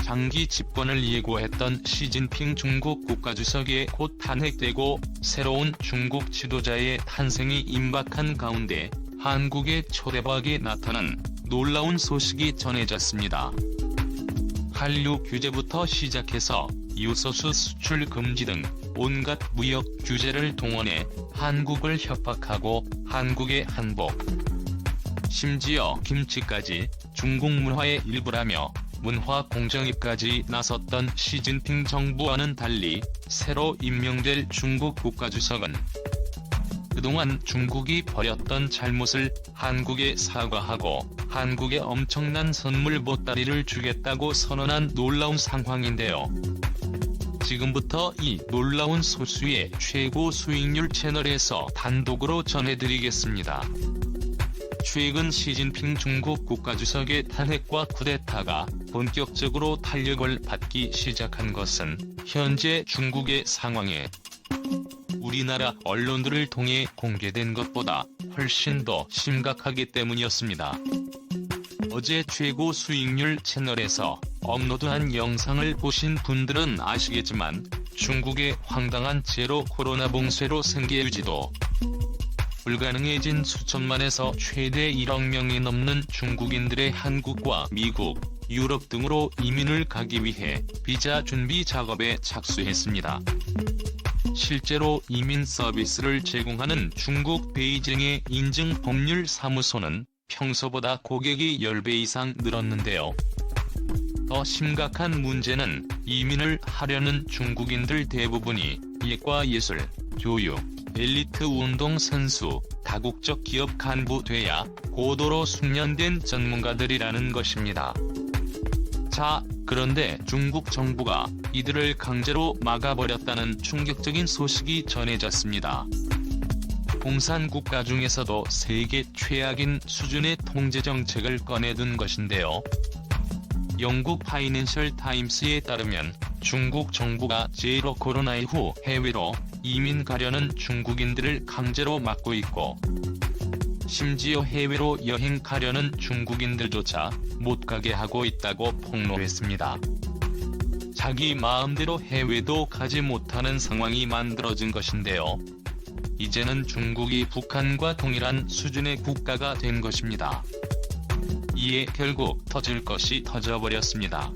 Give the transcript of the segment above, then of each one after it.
장기 집권을 예고했던 시진핑 중국 국가주석이 곧 탄핵되고 새로운 중국 지도자의 탄생이 임박한 가운데 한국에 초대박이 나타난 놀라운 소식이 전해졌습니다. 한류 규제부터 시작해서 요소수 수출 금지 등 온갖 무역 규제를 동원해 한국을 협박하고 한국의 한복, 심지어 김치까지 중국 문화의 일부라며 문화 공정위까지 나섰던 시진핑 정부와는 달리 새로 임명될 중국 국가주석은 그동안 중국이 벌였던 잘못을 한국에 사과하고 한국에 엄청난 선물 보따리를 주겠다고 선언한 놀라운 상황인데요. 지금부터 이 놀라운 소수의 최고 수익률 채널에서 단독으로 전해드리겠습니다. 최근 시진핑 중국 국가주석의 탄핵과 쿠데타가 본격적으로 탄력을 받기 시작한 것은 현재 중국의 상황에 우리나라 언론들을 통해 공개된 것보다 훨씬 더 심각하기 때문이었습니다. 어제 최고 수익률 채널에서 업로드한 영상을 보신 분들은 아시겠지만 중국의 황당한 제로 코로나 봉쇄로 생계 유지도 불가능해진 수천만에서 최대 1억 명이 넘는 중국인들의 한국과 미국, 유럽 등으로 이민을 가기 위해 비자 준비 작업에 착수했습니다. 실제로 이민 서비스를 제공하는 중국 베이징의 인증 법률 사무소는 평소보다 고객이 10배 이상 늘었는데요. 더 심각한 문제는 이민을 하려는 중국인들 대부분이 예과 예술, 교육, 엘리트 운동 선수, 다국적 기업 간부 돼야 고도로 숙련된 전문가들이라는 것입니다. 자, 그런데 중국 정부가 이들을 강제로 막아버렸다는 충격적인 소식이 전해졌습니다. 공산국가 중에서도 세계 최악인 수준의 통제 정책을 꺼내둔 것인데요. 영국 파이낸셜 타임스에 따르면 중국 정부가 제로 코로나 이후 해외로 이민 가려는 중국인들을 강제로 막고 있고 심지어 해외로 여행 가려는 중국인들조차 못 가게 하고 있다고 폭로했습니다. 자기 마음대로 해외도 가지 못하는 상황이 만들어진 것인데요. 이제는 중국이 북한과 동일한 수준의 국가가 된 것입니다. 이에 결국 터질 것이 터져버렸습니다.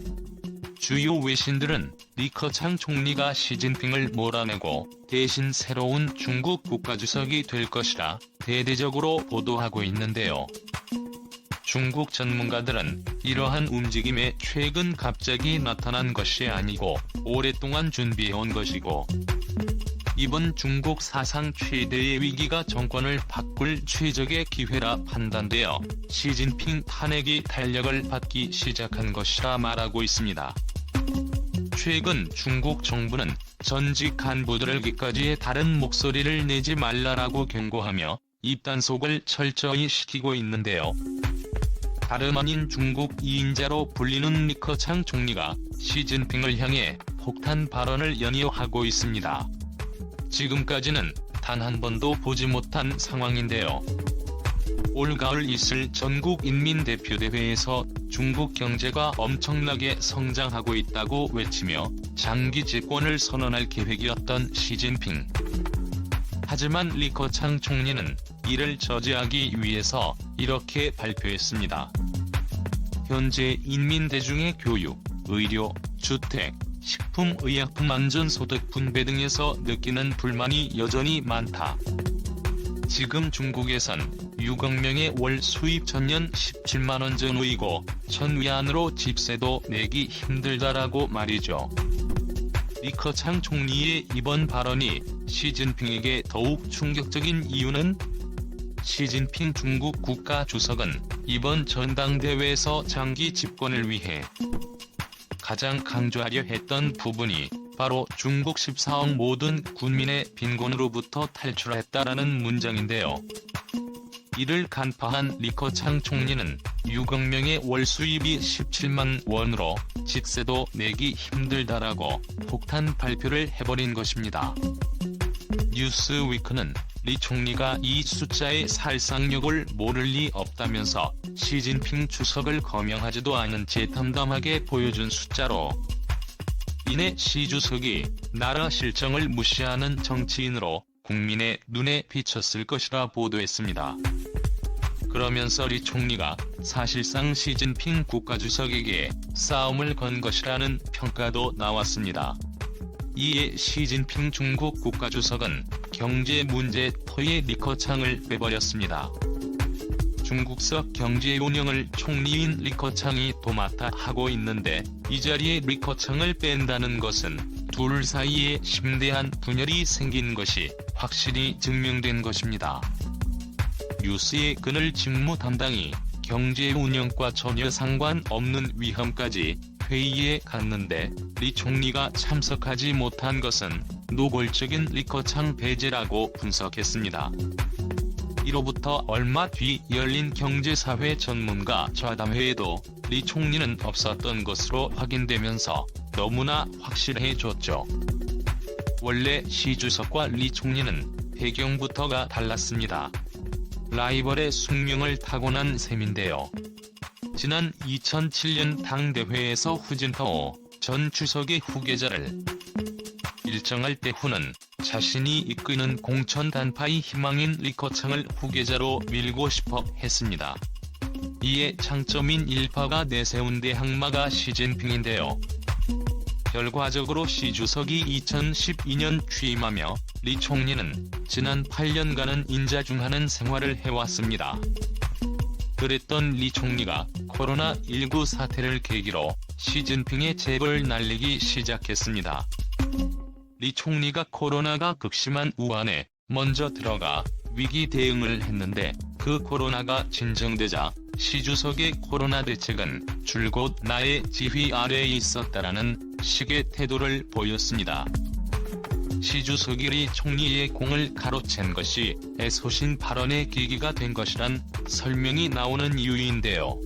주요 외신들은 리커창 총리가 시진핑을 몰아내고 대신 새로운 중국 국가주석이 될 것이라 대대적으로 보도하고 있는데요. 중국 전문가들은 이러한 움직임에 최근 갑자기 나타난 것이 아니고 오랫동안 준비해온 것이고 이번 중국 사상 최대의 위기가 정권을 바꿀 최적의 기회라 판단되어 시진핑 탄핵이 탄력을 받기 시작한 것이라 말하고 있습니다. 최근 중국 정부는 전직 간부들에게까지 다른 목소리를 내지 말라라고 경고하며 입단속을 철저히 시키고 있는데요. 다름 아닌 중국 2인자로 불리는 리커창 총리가 시진핑을 향해 폭탄 발언을 연이어하고 있습니다. 지금까지는 단 한 번도 보지 못한 상황인데요. 올 가을 있을 전국인민대표대회에서 중국 경제가 엄청나게 성장하고 있다고 외치며 장기 집권을 선언할 계획이었던 시진핑. 하지만 리커창 총리는 이를 저지하기 위해서 이렇게 발표했습니다. 현재 인민 대중의 교육, 의료, 주택, 식품, 의약품 안전소득 분배 등에서 느끼는 불만이 여전히 많다. 지금 중국에선 6억 명의 월 수입 전년 17만원 전후이고 전위안으로 집세도 내기 힘들다라고 말이죠. 리커창 총리의 이번 발언이 시진핑에게 더욱 충격적인 이유는 시진핑 중국 국가주석은 이번 전당대회에서 장기 집권을 위해 가장 강조하려 했던 부분이 바로 중국 14억 모든 군민의 빈곤으로부터 탈출했다라는 문장인데요. 이를 간파한 리커창 총리는 6억 명의 월 수입이 17만 원으로 집세도 내기 힘들다라고 폭탄 발표를 해버린 것입니다. 뉴스위크는 리 총리가 이 숫자의 살상력을 모를 리 없다면서 시진핑 주석을 거명하지도 않은 채 담담하게 보여준 숫자로 인해 시 주석이 나라 실정을 무시하는 정치인으로 국민의 눈에 비쳤을 것이라 보도했습니다. 그러면서 리 총리가 사실상 시진핑 국가주석에게 싸움을 건 것이라는 평가도 나왔습니다. 이에 시진핑 중국 국가주석은 경제 문제 터에 리커창을 빼버렸습니다. 중국서 경제 운영을 총리인 리커창이 도맡아 하고 있는데 이 자리에 리커창을 뺀다는 것은 둘 사이에 심대한 분열이 생긴 것이 확실히 증명된 것입니다. 뉴스의 그늘 직무 담당이 경제 운영과 전혀 상관없는 위험까지 회의에 갔는데 리 총리가 참석하지 못한 것은 노골적인 리커창 배제라고 분석했습니다. 이로부터 얼마 뒤 열린 경제사회 전문가 좌담회에도 리 총리는 없었던 것으로 확인되면서 너무나 확실해졌죠. 원래 시 주석과 리 총리는 배경부터가 달랐습니다. 라이벌의 숙명을 타고난 셈인데요. 지난 2007년 당대회에서 후진타오 전 주석의 후계자를 일정할 때 후는 자신이 이끄는 공천 단파의 희망인 리커창을 후계자로 밀고 싶어 했습니다. 이에 창점인 일파가 내세운 대항마가 시진핑인데요. 결과적으로 시 주석이 2012년 취임하며 리 총리는 지난 8년간은 인자중하는 생활을 해왔습니다. 그랬던 리 총리가 코로나19 사태를 계기로 시진핑의 재벌 날리기 시작했습니다. 리 총리가 코로나가 극심한 우한에 먼저 들어가 위기 대응을 했는데 그 코로나가 진정되자 시 주석의 코로나 대책은 줄곧 나의 지휘 아래에 있었다라는 식의 태도를 보였습니다. 시 주석이 리 총리의 공을 가로챈 것이 애소신 발언의 계기가 된 것이란 설명이 나오는 이유인데요.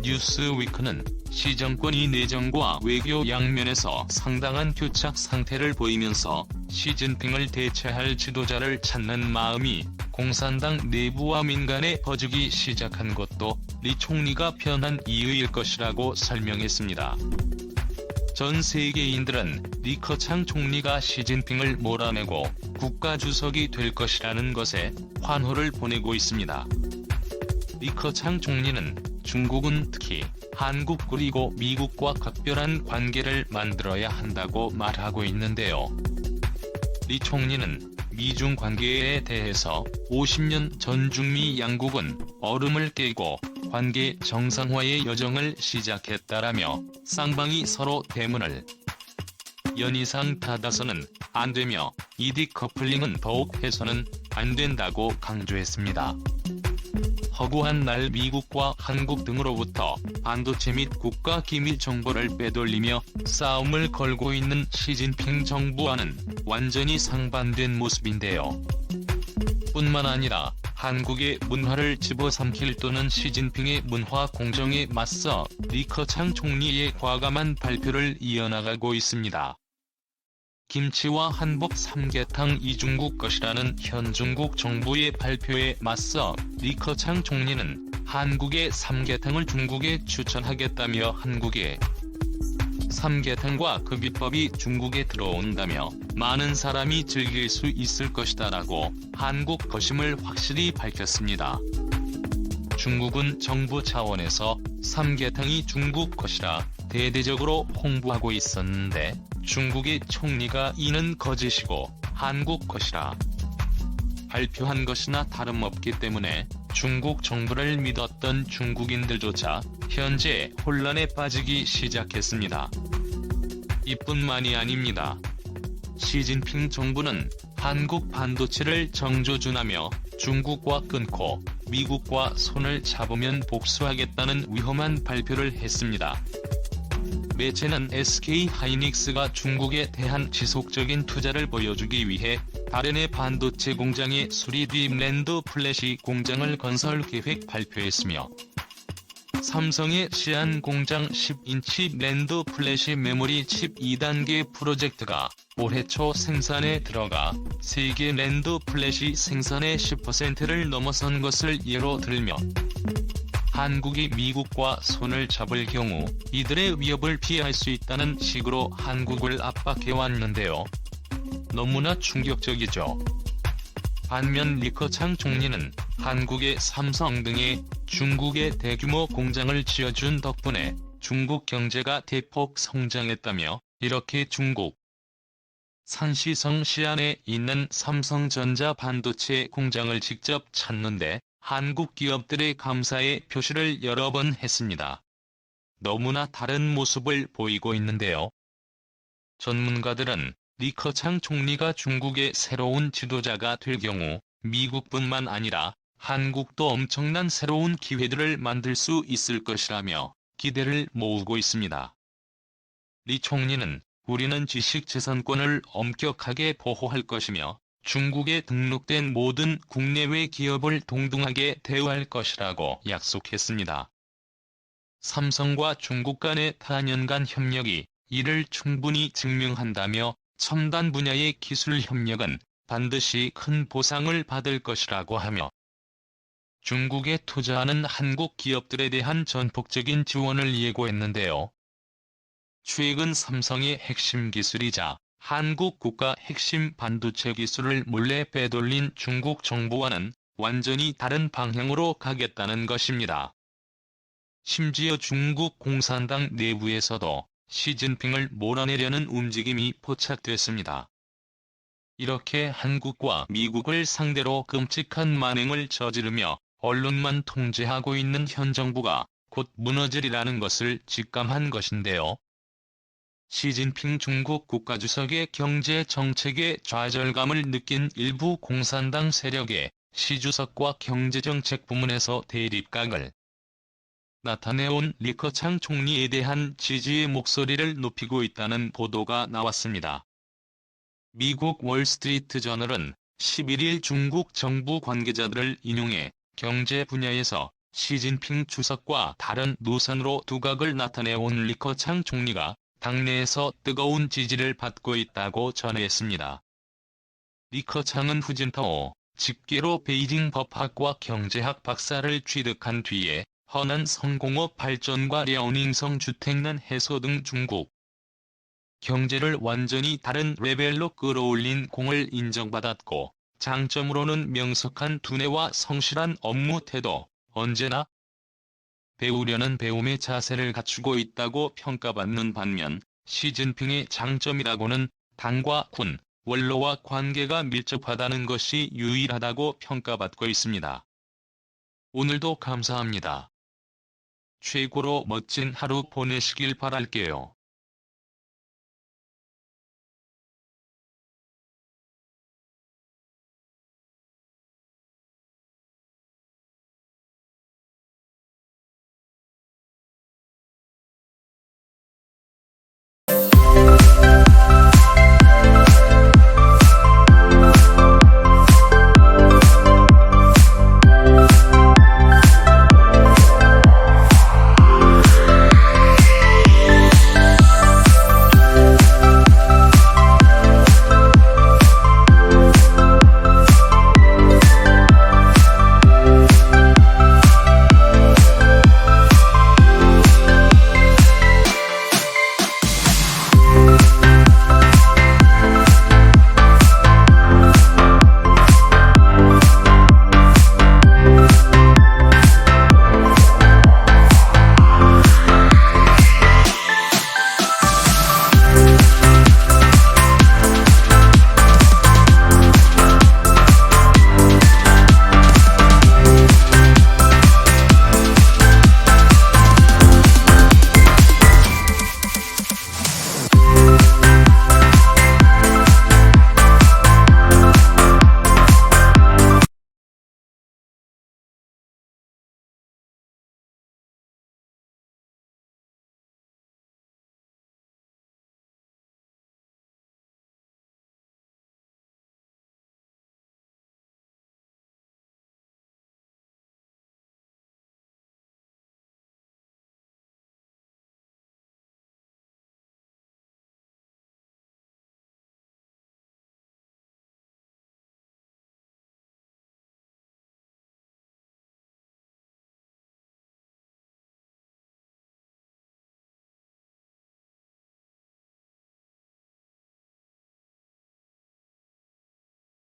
뉴스위크는 시 정권이 내정과 외교 양면에서 상당한 교착 상태를 보이면서 시진핑을 대체할 지도자를 찾는 마음이 공산당 내부와 민간에 퍼지기 시작한 것도 리 총리가 편한 이유일 것이라고 설명했습니다. 전 세계인들은 리커창 총리가 시진핑을 몰아내고 국가주석이 될 것이라는 것에 환호를 보내고 있습니다. 리커창 총리는 중국은 특히 한국 그리고 미국과 각별한 관계를 만들어야 한다고 말하고 있는데요. 리 총리는 미중 관계에 대해서 50년 전 중미 양국은 얼음을 깨고 관계 정상화의 여정을 시작했다라며 쌍방이 서로 대문을 연 이상 닫아서는 안 되며 이 디커플링은 더욱 해서는 안 된다고 강조했습니다. 허구한 날 미국과 한국 등으로부터 반도체 및 국가 기밀 정보를 빼돌리며 싸움을 걸고 있는 시진핑 정부와는 완전히 상반된 모습인데요. 뿐만 아니라 한국의 문화를 집어삼킬 또는 시진핑의 문화 공정에 맞서 리커창 총리의 과감한 발표를 이어나가고 있습니다. 김치와 한복 삼계탕 이중국 것이라는 현 중국 정부의 발표에 맞서 리커창 총리는 한국의 삼계탕을 중국에 추천하겠다며 한국의 삼계탕과 그 비법이 중국에 들어온다며 많은 사람이 즐길 수 있을 것이다라고 한국 거심을 확실히 밝혔습니다. 중국은 정부 차원에서 삼계탕이 중국 것이라 대대적으로 홍보하고 있었는데 중국의 총리가 이는 거짓이고 한국 것이라 발표한 것이나 다름없기 때문에 중국 정부를 믿었던 중국인들조차 현재 혼란에 빠지기 시작했습니다. 이뿐만이 아닙니다. 시진핑 정부는 한국 반도체를 정조준하며 중국과 끊고 미국과 손을 잡으면 복수하겠다는 위험한 발표를 했습니다. 매체는 SK 하이닉스가 중국에 대한 지속적인 투자를 보여주기 위해 다롄의 반도체 공장에 3D 랜드 플래시 공장을 건설 계획 발표했으며 삼성의 시안 공장 10인치 랜드 플래시 메모리 칩 2단계 프로젝트가 올해 초 생산에 들어가 세계 랜드 플래시 생산의 10%를 넘어선 것을 예로 들며 한국이 미국과 손을 잡을 경우 이들의 위협을 피할 수 있다는 식으로 한국을 압박해왔는데요. 너무나 충격적이죠. 반면 리커창 총리는 한국의 삼성 등의 중국의 대규모 공장을 지어준 덕분에 중국 경제가 대폭 성장했다며 이렇게 중국 산시성 시안에 있는 삼성전자 반도체 공장을 직접 찾는데 한국 기업들의 감사의 표시를 여러 번 했습니다. 너무나 다른 모습을 보이고 있는데요. 전문가들은 리커창 총리가 중국의 새로운 지도자가 될 경우 미국뿐만 아니라 한국도 엄청난 새로운 기회들을 만들 수 있을 것이라며 기대를 모으고 있습니다. 리 총리는 우리는 지식재산권을 엄격하게 보호할 것이며 중국에 등록된 모든 국내외 기업을 동등하게 대우할 것이라고 약속했습니다. 삼성과 중국 간의 다년간 협력이 이를 충분히 증명한다며 첨단 분야의 기술 협력은 반드시 큰 보상을 받을 것이라고 하며 중국에 투자하는 한국 기업들에 대한 전폭적인 지원을 예고했는데요. 최근 삼성의 핵심 기술이자 한국 국가 핵심 반도체 기술을 몰래 빼돌린 중국 정부와는 완전히 다른 방향으로 가겠다는 것입니다. 심지어 중국 공산당 내부에서도 시진핑을 몰아내려는 움직임이 포착됐습니다. 이렇게 한국과 미국을 상대로 끔찍한 만행을 저지르며 언론만 통제하고 있는 현 정부가 곧 무너지리라는 것을 직감한 것인데요. 시진핑 중국 국가주석의 경제 정책에 좌절감을 느낀 일부 공산당 세력의 시 주석과 경제정책 부문에서 대립각을 나타내온 리커창 총리에 대한 지지의 목소리를 높이고 있다는 보도가 나왔습니다. 미국 월스트리트 저널은 11일 중국 정부 관계자들을 인용해 경제 분야에서 시진핑 주석과 다른 노선으로 두각을 나타내온 리커창 총리가 당내에서 뜨거운 지지를 받고 있다고 전했습니다. 리커창은 후진타오 집계로 베이징 법학과 경제학 박사를 취득한 뒤에 허난 성공업 발전과 랴오닝성 주택난 해소 등 중국 경제를 완전히 다른 레벨로 끌어올린 공을 인정받았고 장점으로는 명석한 두뇌와 성실한 업무 태도, 언제나 배우려는 배움의 자세를 갖추고 있다고 평가받는 반면 시진핑의 장점이라고는 당과 군, 원로와 관계가 밀접하다는 것이 유일하다고 평가받고 있습니다. 오늘도 감사합니다. 최고로 멋진 하루 보내시길 바랄게요.